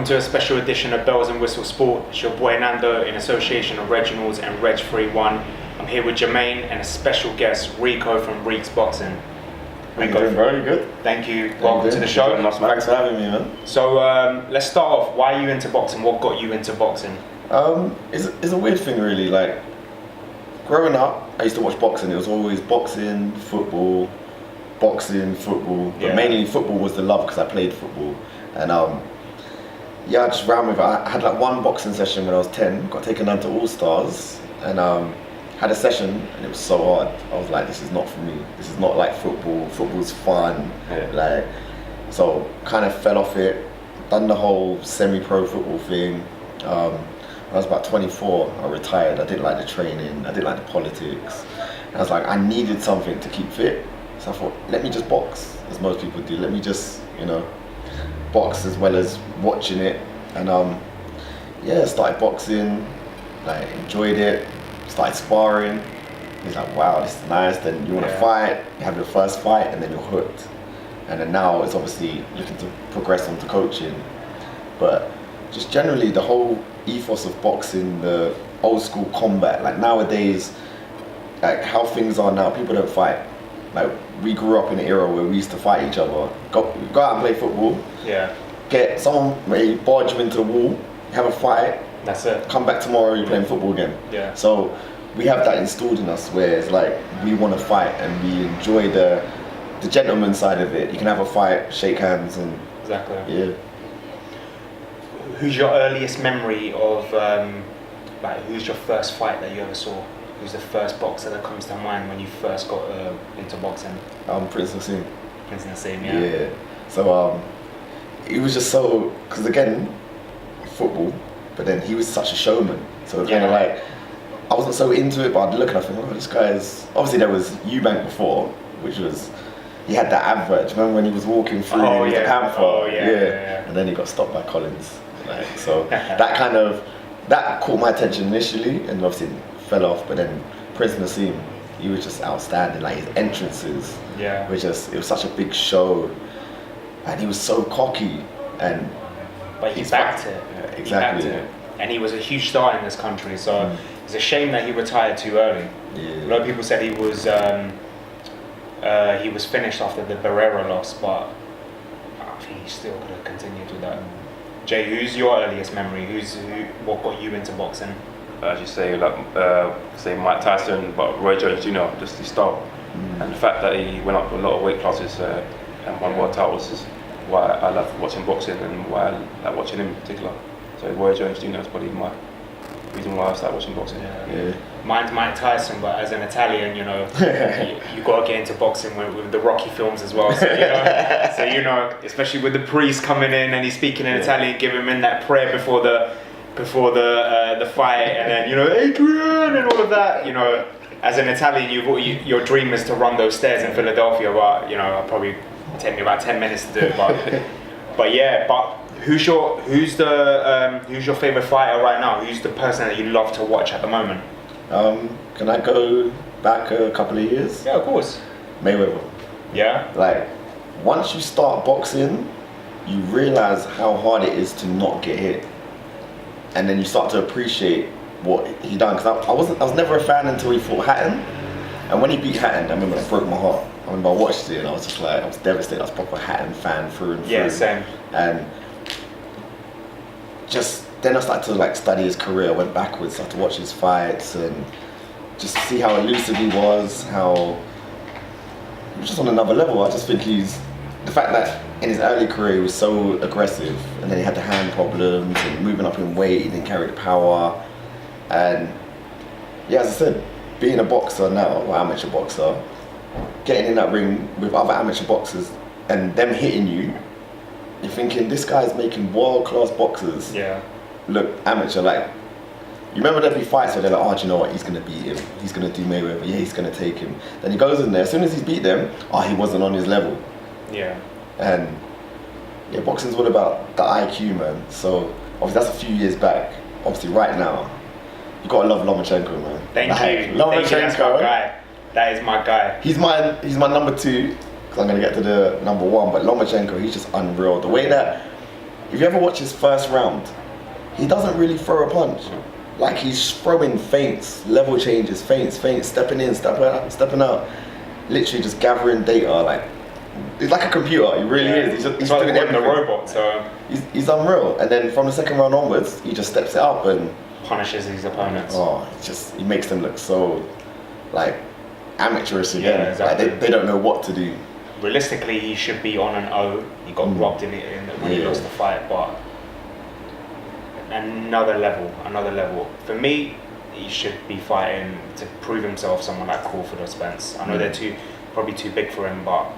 welcome to a special edition of Bells and Whistle Sport. It's your boy Nando in association of Reginald's and Reg31. I'm here with Jermaine and a special guest, Rico from Reekz Boxing. Rico, doing very good. Thank you. Welcome to the show. Thanks for having me, man. So let's start off. Why are you into boxing? What got you into boxing? It's a weird thing, really. Like, growing up, I used to watch boxing. It was always boxing, football. But mainly football was the love because I played football. And I just ran with it. I had like one boxing session when I was 10, got taken down to All Stars, and had a session, and it was so hard. I was like, this is not for me. This is not like football. Football's fun. Yeah. Like, so kind of fell off it. Done the whole semi-pro football thing. When I was about 24, I retired. I didn't like the training. I didn't like the politics. And I was like, I needed something to keep fit. So I thought, let me just box, as most people do. Let me just, box as well as watching it. And started boxing, like enjoyed it, started sparring. He's like, wow, this is nice. Then you want to fight, you have your first fight, and then you're hooked. And then now it's obviously looking to progress onto coaching. But just generally the whole ethos of boxing, the old school combat, like nowadays, like how things are now, people don't fight. Like, we grew up in an era where we used to fight each other. Go out and play football. Yeah. Get someone, maybe barge you into the wall, have a fight. That's it. Come back tomorrow, you're playing football again. Yeah. So we have that installed in us where it's like, we want to fight and we enjoy the gentleman side of it. You can have a fight, shake hands and... Exactly. Yeah. Who's your earliest memory of, who's your first fight that you ever saw? Who's the first boxer that comes to mind when you first got into boxing? Prince Nassim. Prince Nassim, yeah. Yeah. So he was just so, because again, football, but then he was such a showman. So kind of like, I wasn't so into it, but I'd look and I think, oh, this guy is, obviously there was Eubank before, which was, he had that advert. Do you remember when he was walking through the panther? Oh, yeah. And then he got stopped by Collins. Like, so that caught my attention initially, and obviously fell off. But then Prince Nassim, he was just outstanding. Like, his entrances were just, it was such a big show, and he was so cocky. But he backed it. Yeah, exactly. He backed it. And he was a huge star in this country, so it's a shame that he retired too early. Yeah. A lot of people said he was finished after the Barrera loss, but I think he still could have continued with that. Jay, who's your earliest memory? What got you into boxing? As you say, say Mike Tyson, but Roy Jones Jr., just his style. And the fact that he went up a lot of weight classes and won world titles is why I love watching boxing and why I like watching him in particular. So Roy Jones Jr. is probably my reason why I started watching boxing. Yeah. Mine's Mike Tyson, but as an Italian, you got to get into boxing with the Rocky films as well. So especially with the priest coming in and he's speaking in Italian, giving him in that prayer before the fight, and then Adrian and all of that. As an Italian, your dream is to run those stairs in Philadelphia, but it'll probably take me about 10 minutes to do it. But who's your favorite fighter right now? Who's the person that you love to watch at the moment? Can I go back a couple of years? Yeah, of course. Mayweather. Yeah. Like, once you start boxing, you realize how hard it is to not get hit, and then you start to appreciate what he done. Because I was never a fan until he fought Hatton, and when he beat Hatton, I remember it broke my heart. I remember I watched it and I was just like, I was devastated. I was a proper Hatton fan through and through. Yeah, same. And just then I started to like study his career. I went backwards, started to watch his fights and just see how elusive he was, how he was just on another level. I just think the fact that in his early career he was so aggressive, and then he had the hand problems and moving up in weight, he didn't carry the power. And as I said, being a boxer now, or amateur boxer, getting in that ring with other amateur boxers and them hitting you, you're thinking, this guy's making world-class boxers look amateur. Like, you remember there'd be fights where they're like, oh, do you know what, he's going to beat him, he's going to do Mayweather, he's going to take him. Then he goes in there, as soon as he's beat them, he wasn't on his level. Yeah. And boxing's all about the IQ, man. So obviously that's a few years back. Obviously right now, you gotta love Lomachenko, man. Thank you. Lomachenko, that's my guy. That is my guy. He's my number 2, because I'm gonna get to the number 1. But Lomachenko, he's just unreal. The way that if you ever watch his first round, he doesn't really throw a punch. Like he's throwing feints, level changes, feints, stepping in, stepping out, literally just gathering data. Like he's like a computer. He really is. He's like doing the everything. robot. So he's unreal. And then from the second round onwards, he just steps it up and punishes his opponents. Oh, he makes them look so like amateurish again. Yeah, exactly. Like they don't know what to do. Realistically, he should be on an O. He got robbed in when he lost the fight, but another level. For me, he should be fighting to prove himself. Someone like Crawford or Spence. I know they're probably too big for him, but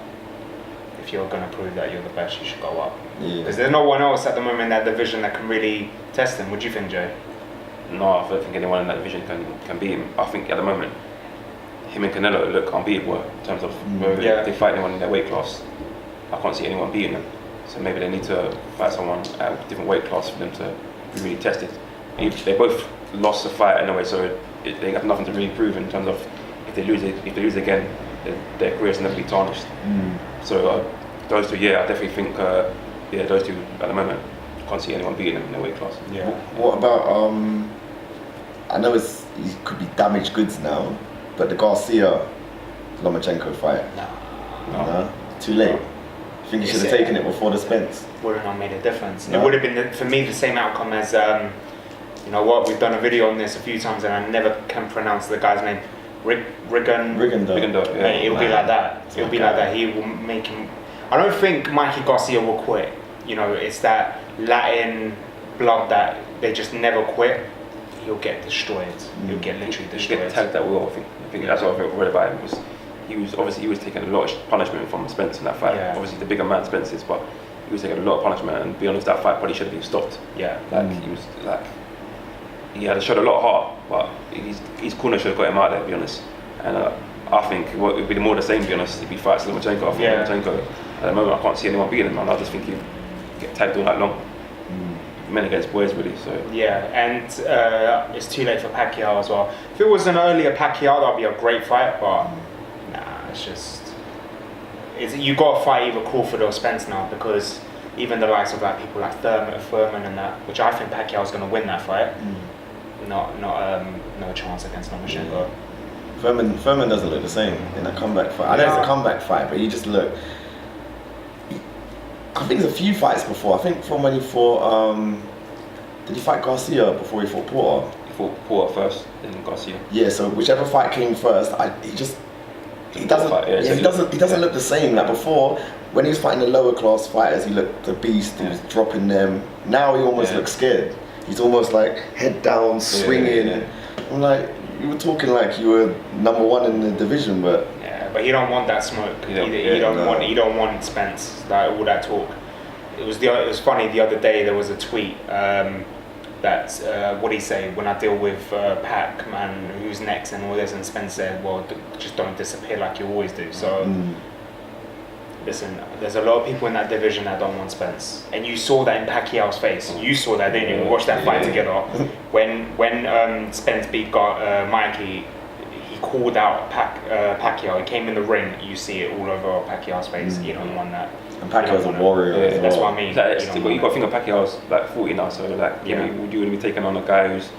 if you're going to prove that you're the best, you should go up. Because there's no one else at the moment in that division that can really test him. What do you think, Jay? No, I don't think anyone in that division can beat him. I think at the moment, him and Canelo look unbeatable in terms of whether they fight anyone in their weight class. I can't see anyone beating them. So maybe they need to fight someone at a different weight class for them to be really tested. They both lost the fight anyway, so they have nothing to really prove in terms of if they lose again, their careers never be tarnished. So those two, I definitely think those two at the moment. Can't see anyone beating them in their weight class. Yeah. What about I know he could be damaged goods now, but the Garcia Lomachenko fight. No. Too late. I think he should have taken it before the Spence. Wouldn't have made a difference. No. It would have been for me the same outcome as you know what, we've done a video on this a few times and I never can pronounce the guy's name. Rigondeaux. Yeah. It'll be like that. It'll be like that. He will make him. I don't think Mikey Garcia will quit. You know, it's that Latin blood that they just never quit. He'll get destroyed. He'll get literally destroyed. He'll get tagged that will. I think that's what I read about him. He was taking a lot of punishment from Spence in that fight. Yeah. Obviously, the bigger man Spence is, but he was taking a lot of punishment. And to be honest, that fight probably should have been stopped. Yeah. He was he had showed a lot of heart, but his corner should have got him out there. To be honest, and I think it would be more the same. To be honest, if he fights Lomachenko, I think Lomachenko at the moment I can't see anyone beating him, and I just think he'll get tagged all night long. Men against boys, really. So and it's too late for Pacquiao as well. If it was an earlier Pacquiao, that'd be a great fight, but it's just you got to fight either Crawford or Spence now, because even the likes of like people like Thurman and that, which I think Pacquiao's going to win that fight. No chance against Lomachenko. Thurman doesn't look the same in a comeback fight. I know it's a comeback fight, but you just look. I think there's a few fights before. I think from when he fought, did he fight Garcia before he fought Porter? he fought Porter first, then Garcia. Yeah, so whichever fight came first, he doesn't look the same. Like before, when he was fighting the lower class fighters, he looked a beast. He was dropping them. Now he almost looks scared. He's almost like head down, swinging. I'm like, you were talking like you were number one in the division, but but he don't want that smoke. He don't want Spence. Like all that talk. It was funny the other day. There was a tweet that what did he say? When I deal with Pac, man, who's next and all this, and Spence said, "Well, just don't disappear like you always do." So listen, there's a lot of people in that division that don't want Spence, and you saw that in Pacquiao's face. You saw that, didn't you? We watched that fight together. When Spence beat Mikey. He called out Pacquiao. He came in the ring. You see it all over Pacquiao's face. He don't want that. And Pacquiao's a warrior. Yeah, that's what I mean. But you got to think of Pacquiao's like 40 now, so like, would you want to be taking on a guy who's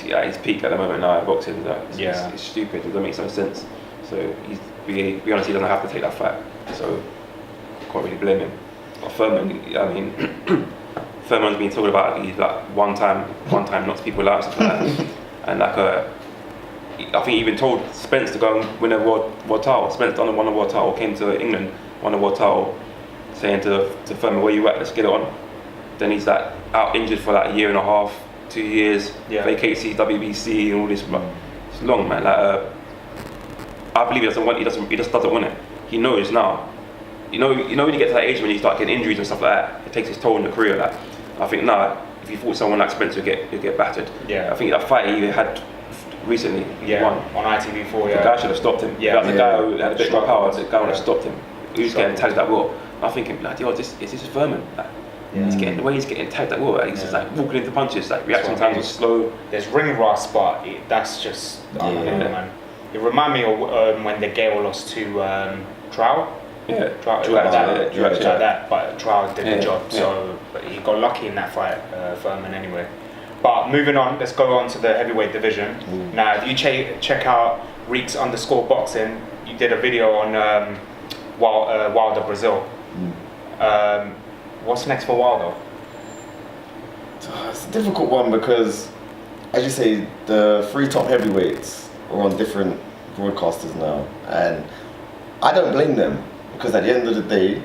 at his peak at the moment now at boxing? It's stupid. It doesn't make no sense. So be honest, he doesn't have to take that fight. So can't really blame him. But Thurman, I mean, Thurman's been talking about he's like one time knocks people out, stuff like that, and like I think he even told Spence to go and win a world title. Spence won a world title, came to England, won a world title, saying to Thurman, where you at, let's get it on. Then he's like out injured for like a year and a half, 2 years, vacates WBC and all this. It's long, man. Like I believe he doesn't want. He just doesn't want it. He knows now. You know when you get to that age when you start getting injuries and stuff like that, it takes its toll on the career. Like I think now, if you fought someone like Spence, you'll get battered. Yeah. I think that fight he had recently, he won on ITV4. The guy should have stopped him. The guy who had a bit more power, the guy would have stopped him. He was getting tagged that will. I'm thinking, like, yo, is this Thurman? Like, he's getting the way he's getting tagged that will. Like, he's just like walking into punches. Like reaction times are slow. There's ring rust, but that's just I don't know, man. It reminded me of when the Gale lost to Trout. But trial did the job. So but he got lucky in that fight, Furman anyway. But moving on, let's go on to the heavyweight division. Now, if you check out Reekz _Boxing, you did a video on Wilder Breazeale. What's next for Wilder? It's a difficult one because, as you say, the 3 top heavyweights are on different broadcasters now, and I don't blame them because at the end of the day,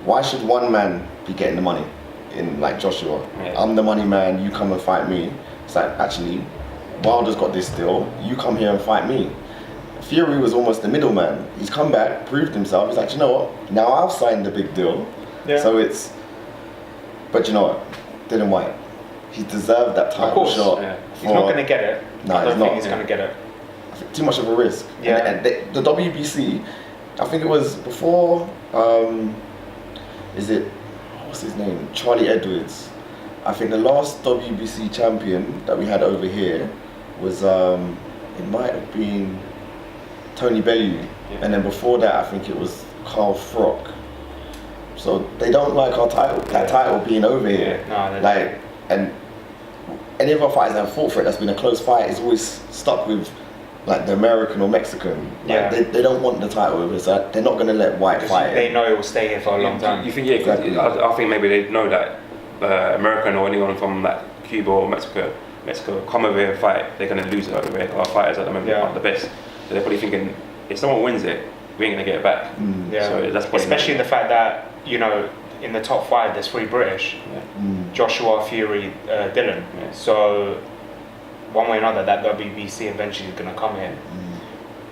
why should one man be getting the money? In like Joshua, I'm the money man, you come and fight me. It's like, actually, Wilder's got this deal, you come here and fight me. Fury was almost the middleman. He's come back, proved himself. He's like, you know what? Now I've signed the big deal. Yeah. So it's, but you know what? Dylan White, he deserved that title shot. Yeah. He's not going to get it. No, I don't think he's going to get it. I think too much of a risk. Yeah. And the WBC, I think it was before. What's his name? Charlie Edwards. I think the last WBC champion that we had over here was it might have been Tony Bellew, and then before that I think it was Carl Frock. So they don't like our title, title being over here. No, like, and any of our fighters that have fought for it that's been a close fight is always stuck with like the American or Mexican. Like, they don't want the title over, so they're not going to let White fight. They know it will stay here for a long time. You think, exactly. I think maybe they know that American or anyone from like Cuba or Mexico come over here and fight, they're going to lose it over here. Our fighters at the moment aren't the best. So they're probably thinking, if someone wins it, we ain't going to get it back. So that's especially the fact that, you know, in the top 5 there's 3 British. Joshua, Fury, Dylan. So one way or another, that WBC eventually is going to come here.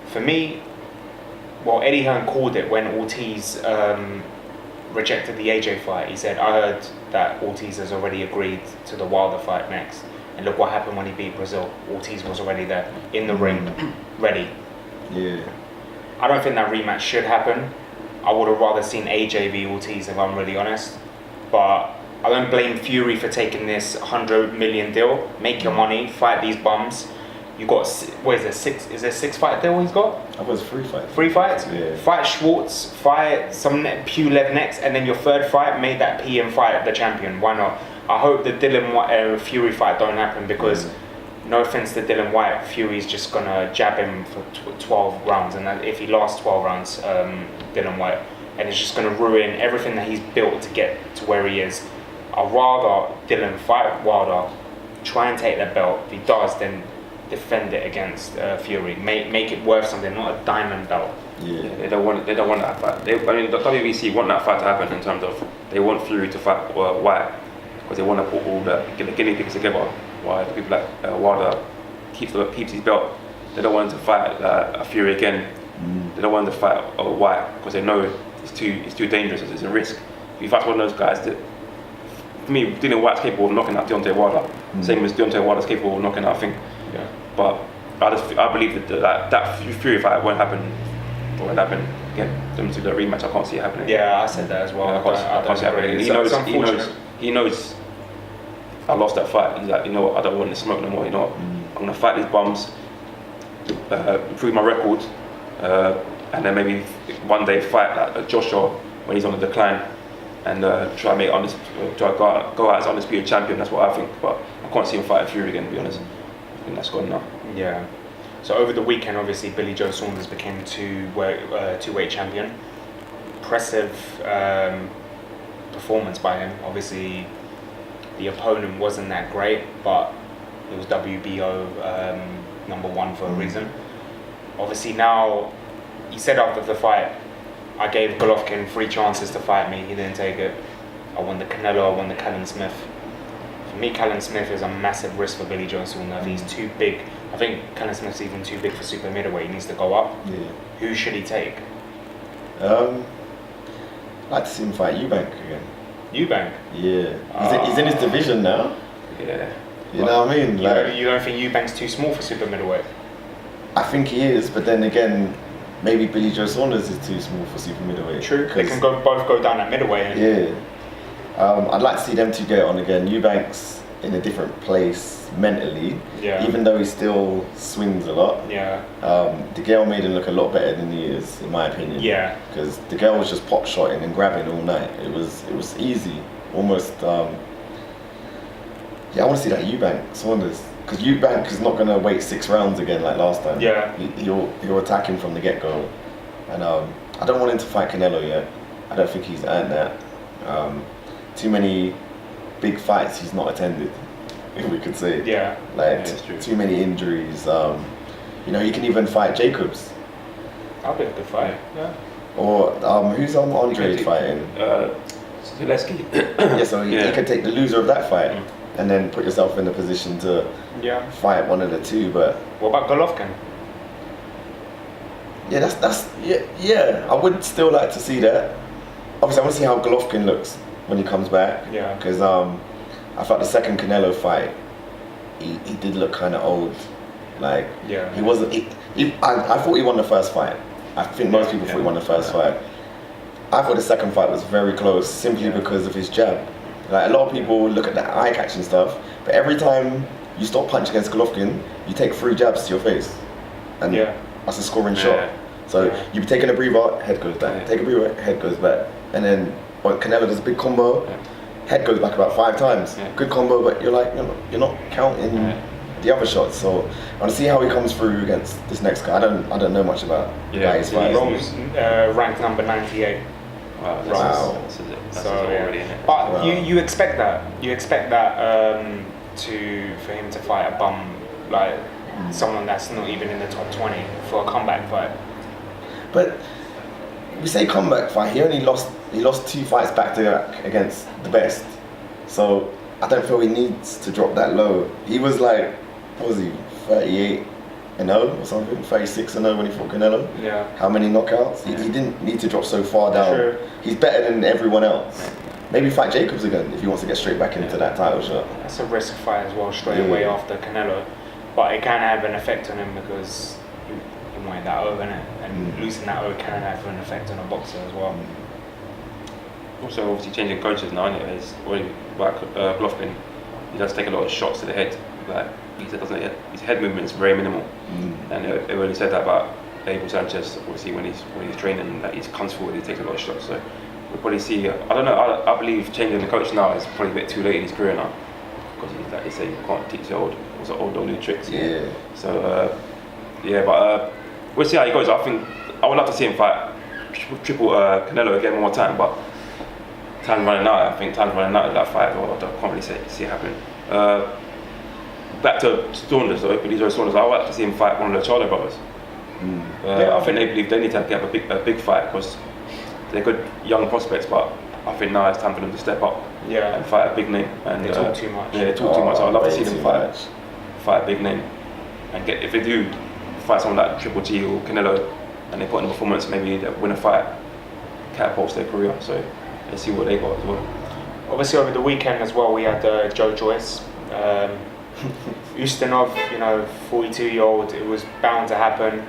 For me, well, Eddie Hearn called it when Ortiz rejected the AJ fight. He said, I heard that Ortiz has already agreed to the Wilder fight next. And look what happened when he beat Breazeale. Ortiz was already there, in the ring, ready. Yeah. I don't think that rematch should happen. I would have rather seen AJ v Ortiz, if I'm really honest. But I don't blame Fury for taking this 100 million deal. Make your money, fight these bums. You got, what is it, 6? Is it 6 fight deal he's got? I was 3 fights. 3 fights? Yeah. Fight Schwartz, fight some Pulev next, and then your 3rd fight, make that PM fight the champion. Why not? I hope the Dylan White Fury fight don't happen because, no offense to Dylan White, Fury's just gonna jab him for 12 rounds, and if he lasts 12 rounds, Dylan White, and it's just gonna ruin everything that he's built to get to where he is. I'd rather Dylan fight Wilder, try and take that belt. If he does, then defend it against Fury. Make it worth something, not a diamond belt. Yeah. They don't want that fight. The WBC want that fight to happen in terms of they want Fury to fight White because they want to put all the guinea pigs together. Why people like Wilder keeps his belt. They don't want him to fight a Fury again. They don't want him to fight White because they know it's too dangerous. It's a risk. If he fights one of those guys, for me, Dylan White's capable of knocking out Deontay Wilder. Same as Deontay Wilder's capable of knocking out, I think. Yeah. But I believe that Fury fight won't happen. Get them to the rematch. I can't see it happening. Yeah, I said that as well. I can't see it happening. He knows. I lost that fight. He's like, you know what? I don't want to smoke no more. You know, I'm gonna fight these bums, improve my record, and then maybe one day fight like Joshua when he's on the decline, and try to go out as undisputed champion. That's what I think. But I can't see him fighting Fury again. To be honest, I think that's gone now. Yeah. So over the weekend, obviously, Billy Joe Saunders became two-weight champion. Impressive performance by him. Obviously, the opponent wasn't that great, but it was WBO #1 for a reason. Obviously now, he said after the fight, I gave Golovkin 3 chances to fight me, he didn't take it. I won the Canelo, I won the Callum Smith. For me, Callum Smith is a massive risk for Billy Joe Saunders. He's too big. I think Callum Smith's even too big for super middleweight. He needs to go up. Yeah. Who should he take? I'd like to see him fight Eubank again. Eubank? Yeah. He's in his division now. Yeah. You know what I mean? You don't think Eubank's too small for super middleweight? I think he is, but then again, maybe Billy Joe Saunders is too small for super middleweight. True. They can both go down at middleweight. Yeah. I'd like to see them two get on again. Eubanks, in a different place mentally. Yeah. Even though he still swings a lot. Yeah. DeGale made him look a lot better than he is, in my opinion. Yeah. Because DeGale was just pop shotting and grabbing all night. It was easy, almost. Yeah, I want to see that Eubank Saunders, because Eubank is not gonna wait 6 rounds again like last time. Yeah. He'll attack him from the get go, and I don't want him to fight Canelo yet. I don't think he's earned that. Too many big fights he's not attended, if we could say. Yeah. Like Yeah, too many injuries. You know, he can even fight Jacobs. That'll be a good fight. Yeah. Or who's Andre fighting? Zaleski. Yeah, so he could take the loser of that fight and then put yourself in a position to fight one of the two. But what about Golovkin? yeah, that's yeah. I would still like to see that. Obviously, I want to see how Golovkin looks when he comes back. Yeah. Because I thought the second Canelo fight, he did look kind of old. Like he wasn't. I thought he won the first fight. I think most people thought he won the first fight. I thought the second fight was very close simply because of his jab. Like a lot of people look at the eye-catching stuff, but every time you stop punching against Golovkin, you take 3 jabs to your face, and that's a scoring shot. So you be taking a breather, head goes back. Take a breather, head goes back, and then when Canelo does a big combo, head goes back about 5 times. Good combo, but you're like you're not counting the other shots. So I want to see how he comes through against this next guy. I don't know much about the guy he's fighting. He's ranked number 98. Wow. That's already in it. But you expect that. You expect that for him to fight a bum like someone that's not even in the top 20 for a comeback fight. But we say comeback fight. He lost 2 fights back to back against the best. So I don't feel he needs to drop that low. He was like, what was he, 38-0 or something, 36-0 when he fought Canelo. Yeah. How many knockouts? He didn't need to drop so far down. True. He's better than everyone else. Maybe fight Jacobs again if he wants to get straight back into that title shot. That's a risk fight as well, straight away after Canelo. But it can have an effect on him because he wanted that O, innit? And losing that O can have an effect on a boxer as well. Also, obviously changing coaches now, isn't it? It's already like Golovkin. He does take a lot of shots to the head. Like he said, his head movement is very minimal. And everybody said that about Abel Sanchez. Obviously, when he's training, that he comes forward, he takes a lot of shots. So we'll probably see. I don't know. I believe changing the coach now is probably a bit too late in his career now, because like they say, you can't teach the old new tricks. Yeah. So but we'll see how he goes. I think I would love to see him fight triple Canelo again one more time, but time's running out. I think time's running out of that fight. I can't really see it happening. Back to Saunders, Joe Saunders. I would like to see him fight one of the Charlo brothers. I think they believe they need to have a big fight because they're good young prospects, but I think now it's time for them to step up and fight a big name. And they talk too much. Yeah, they talk too much. So I'd love to see them fight a big name, and if they do fight someone like Triple G or Canelo, and they put in a performance, maybe they win a fight, catapults their career. So let's see what they got as well. Obviously, over the weekend as well, we had Joe Joyce. Ustinov, 42-year-old, it was bound to happen.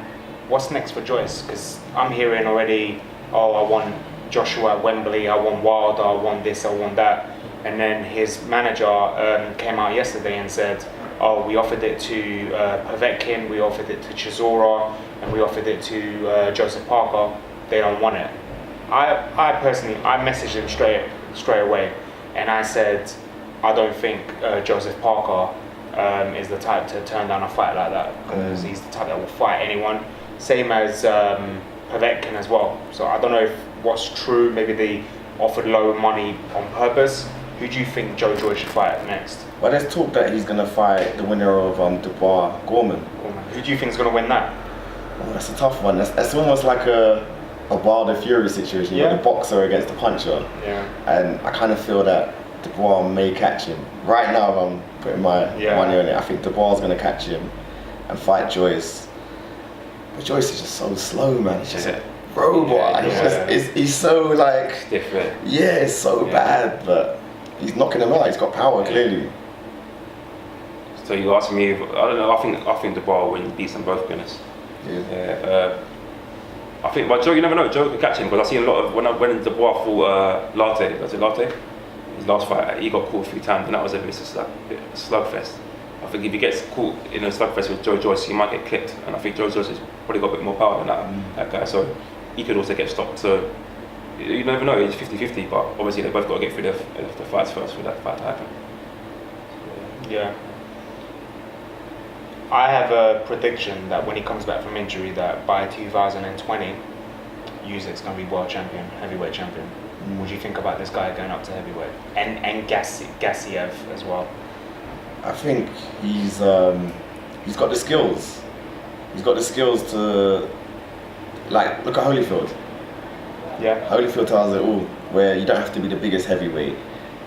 What's next for Joyce? Because I'm hearing already, I want Joshua at Wembley, I want Wilder, I want this, I want that. And then his manager came out yesterday and said, we offered it to Povetkin, we offered it to Chisora, and we offered it to Joseph Parker. They don't want it. I personally, I messaged him straight away, and I said, I don't think Joseph Parker is the type to turn down a fight like that, because he's the type that will fight anyone. Same as Povetkin as well. So I don't know if what's true. Maybe they offered low money on purpose. Who do you think Joe Joyce should fight next? Well, there's talk that he's going to fight the winner of Dubois Gorman. Who do you think is going to win that? Oh, that's a tough one. That's almost like a Wilder Fury situation. The boxer against the puncher. Yeah. And I kind of feel that Dubois may catch him. Right now, I'm putting my money on it. I think Dubois is going to catch him and fight Joyce. But Joyce is just so slow, man. He's just a robot. He's so like different. Yeah, it's so bad, but he's knocking him out. He's got power clearly. So you asked me if, I don't know. I think Dubois will beat them both, goodness. I think, but Joe, you never know. Joe could catch him because I see a lot of when Dubois fought Latte. Was it Latte? his last fight, he got caught a few times, and that was a bit of a slugfest. I think if he gets caught in a slugfest with Joe Joyce, he might get clipped, and I think Joe Joyce has probably got a bit more power than that guy, so he could also get stopped. So you never know, it's 50-50, but obviously they both got to get through the fights first for that fight to happen. Yeah. I have a prediction that when he comes back from injury, that by 2020, Usyk's going to be world champion, heavyweight champion. What do you think about this guy going up to heavyweight? And Gassiev as well. I think he's got the skills. He's got the skills to, like, look at Holyfield. Yeah. Holyfield tells it all, where you don't have to be the biggest heavyweight,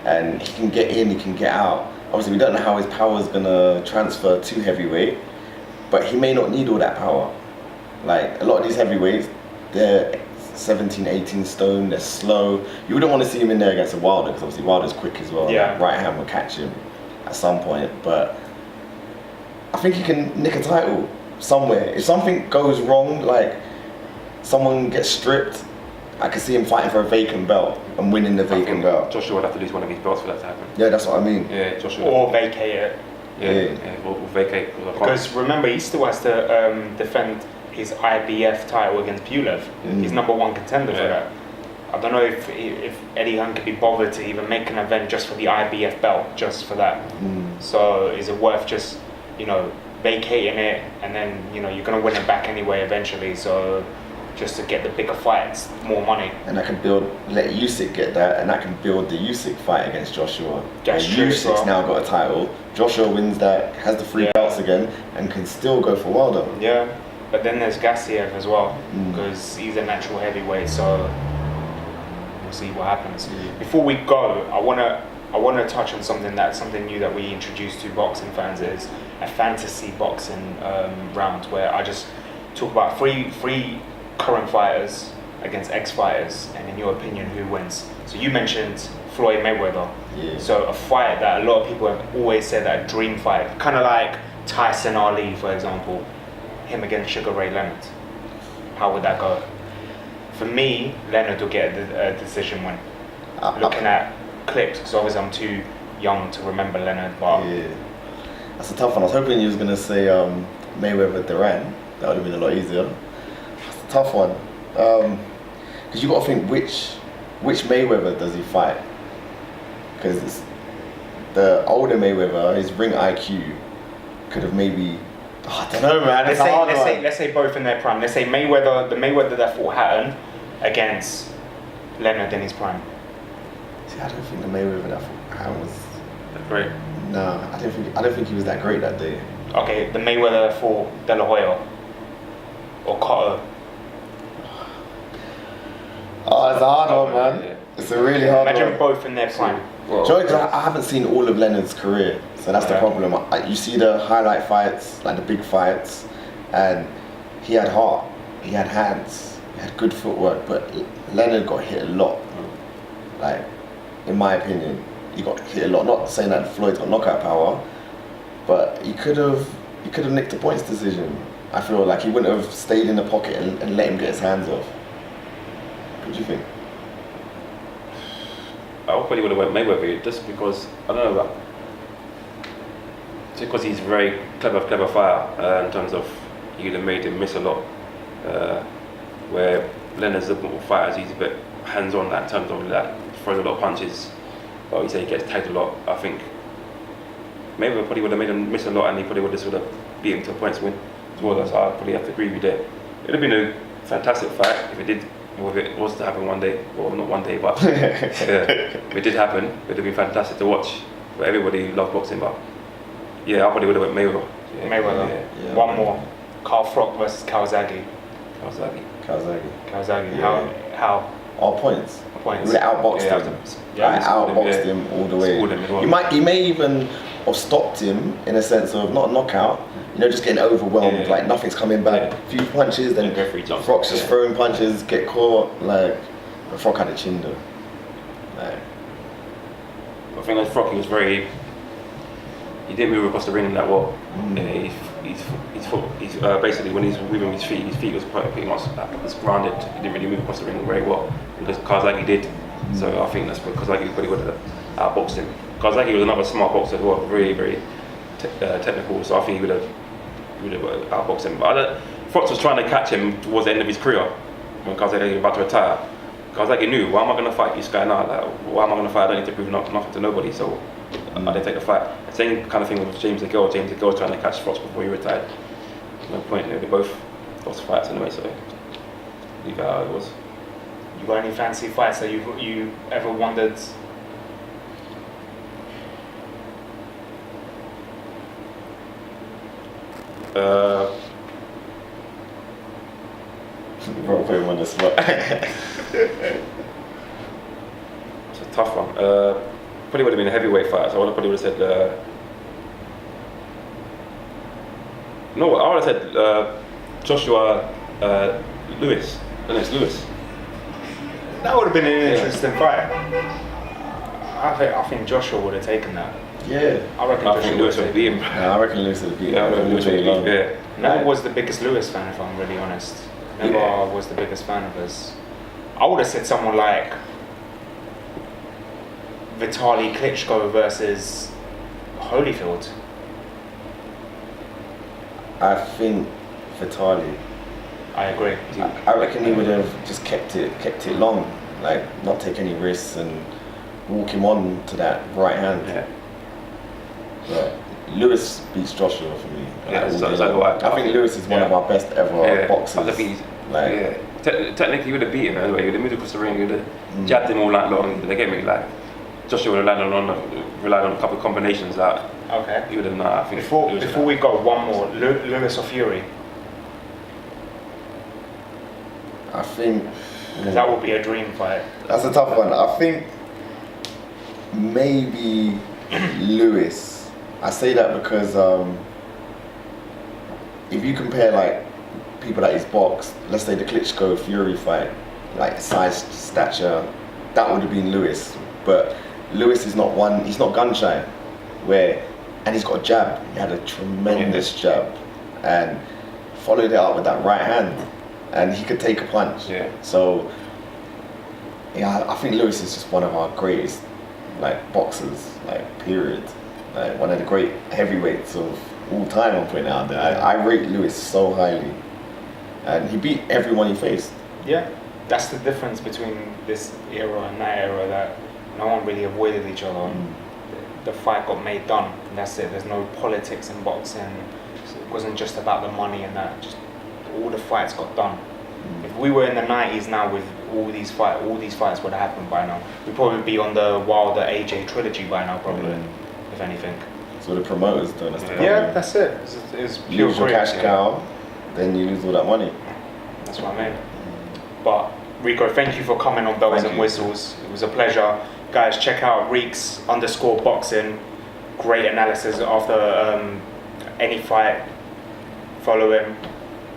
and he can get in, he can get out. Obviously, we don't know how his power is gonna transfer to heavyweight, but he may not need all that power. Like, a lot of these heavyweights, they're 17, 18 stone, they're slow. You wouldn't want to see him in there against a Wilder, because obviously Wilder's quick as well. Yeah. Like, right hand will catch him at some point, but I think he can nick a title somewhere. If something goes wrong, like someone gets stripped, I could see him fighting for a vacant belt and winning the vacant belt. Joshua would have to lose one of his belts for that to happen. Yeah, that's what I mean. Yeah, Joshua. Or vacate it. Or vacate. Because remember, he still has to defend his IBF title against Pulev. He's #1 contender for that. I don't know if Eddie Hearn could be bothered to even make an event just for the IBF belt, just for that. So is it worth just, vacating it, and then, you're going to win it back anyway eventually, so just to get the bigger fights, more money. And I can let Usyk get that, and I can build the Usyk fight against Joshua. That's true. Usyk's now got a title. Joshua wins that, has the 3 belts again, and can still go for Wilder. Yeah, but then there's Gassiev as well, because he's a natural heavyweight, so we'll see what happens. Before we go, I wanna touch on something new that we introduced to boxing fans, is a fantasy boxing round, where I just talk about three current fighters against ex-fighters, and in your opinion, who wins? So you mentioned Floyd Mayweather. Yeah. So a fight that a lot of people have always said that a dream fight, kind of like Tyson Ali, for example, him against Sugar Ray Leonard. How would that go? For me, Leonard will get a decision win. Looking at clips, because obviously I'm too young to remember Leonard, but Yeah, that's a tough one. I was hoping you was gonna say Mayweather Duran. That would have been a lot easier. That's a tough one, because you got to think which Mayweather does he fight? Because the older Mayweather, his ring IQ could have maybe. I don't know, man. let's say both in their prime. Let's say the Mayweather that fought Hatton against Leonard in his prime. See, I don't think the Mayweather that fought Hatton was Great. No, I don't think he was that great that day. Okay, the Mayweather that fought De La Hoya or Cotto. Oh, it's a hard one, man. Yeah. It's a really hard Imagine one. both in their prime. George, I haven't seen all of Leonard's career, so that's the problem. You see the highlight fights, like the big fights, and he had heart, he had hands, he had good footwork, but Leonard got hit a lot. Like, in my opinion, he got hit a lot. Not saying that Floyd's got knockout power, but he could have nicked a points decision. I feel like he wouldn't have stayed in the pocket and let him get his hands off. What do you think? I probably would have went Mayweather, just because, I don't know, just because he's a very clever fighter, in terms of he would have made him miss a lot, where Leonard's a more fighter, he's a bit hands-on in terms of that, throws a lot of punches, but you say he gets tagged a lot. I think Mayweather probably would have made him miss a lot, and he probably would have sort of beat him to a points win as well. So I probably have to agree with that. It would have been a fantastic fight if it was to happen one day. Well, not one day, but if it did happen, it would have been fantastic to watch. But everybody loved boxing, but yeah, I probably would have went Mayweather. Yeah. Mayweather. Yeah. One more. Carl Froch versus Kawasaki. Kawasaki. Yeah. How? All points. Points. He would have outboxed him. Yeah, Outboxed him all the way. He may even have stopped him in a sense of not a knockout, just getting overwhelmed, like nothing's coming back. A few punches, then Froch's just throwing punches, get caught. Like, Froch had a chin though. Like, I think like Froch, he didn't move across the ring that well. Yeah, he's basically, when he's moving his feet was pretty much was grounded. He didn't really move across the ring very well, because Kawasaki did. So I think that's because Kawasaki probably would have outboxed him. Kazaki was another smart boxer as well, very, very technical, so I think he would have outboxed him. But Fox was trying to catch him towards the end of his career when Kazaki was about to retire. Kazaki knew, why am I going to fight this guy now? Like, why am I going to fight? I don't need to prove nothing to nobody, so I didn't take the fight. The same kind of thing with James DeGale. James DeGale was trying to catch Fox before he retired. No point, they both lost fights anyway, so leave it how it was. You got any fancy fights that you ever wondered? Bro, put him on the spot. It's a tough one. Probably would have been a heavyweight fight, so I probably would have said. No, I would have said Joshua Lewis. Lennox Lewis. That would have been an interesting fight. I think Joshua would have taken that. Yeah. I reckon I Joshua think Lewis would have beat him. Yeah, I reckon Lewis would beat him. Yeah, I reckon Lewis would have beat him. Yeah. Never was the biggest Lewis fan, if I'm really honest. Never was the biggest fan of his. I would have said someone like Vitaly Klitschko versus Holyfield. I think Vitaly. I agree. I reckon he would have just kept it long, like not take any risks and walk him on to that right hand. Yeah. But Lewis beats Joshua for me. Yeah, all so day is that long. right? I think Lewis is one of our best ever boxers. I think he's, Like, technically he would have beaten him anyway. He would have moved across the ring, he would have jabbed him all night long. They gave me like Joshua would have relied on a couple of combinations that Okay. he would have I think Before we go, one more. Lewis or Fury? I think That would be a dream fight. that's a tough one. I think maybe Lewis. I say that because if you compare like people that he's boxed, let's say the Klitschko Fury fight, like size, stature, that would have been Lewis. But Lewis is not one. He's not gun shy. And he's got a jab. He had a tremendous jab, and followed it up with that right hand, and he could take a punch. Yeah. So yeah, I think Lewis is just one of our greatest like boxers, like period. Like one of the great heavyweights of all time. I'm putting it out there. I rate Lewis so highly, and he beat everyone he faced. Yeah, that's the difference between this era and that era, that no one really avoided each other. The fight got made done, and that's it. There's no politics in boxing. So it wasn't just about the money and that. Just all the fights got done. If we were in the 90s now with all these fights would have happened by now. We'd probably be on the Wilder AJ trilogy by now, probably, if anything. So the promoters don't understand. Yeah, that's it. It's You pure lose your greed. cash cow, then you lose all that money. That's what I mean. But Rico, thank you for coming on Bells Thank and you. Whistles. It was a pleasure. Guys, check out Reekz_boxing. Great analysis after any fight. Follow him.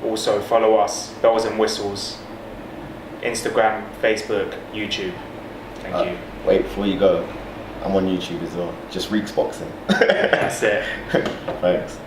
Also follow us, Bells and Whistles. Instagram, Facebook, YouTube. Thank you. Wait, before you go, I'm on YouTube as well. Just Reekz Boxing. That's it. Thanks.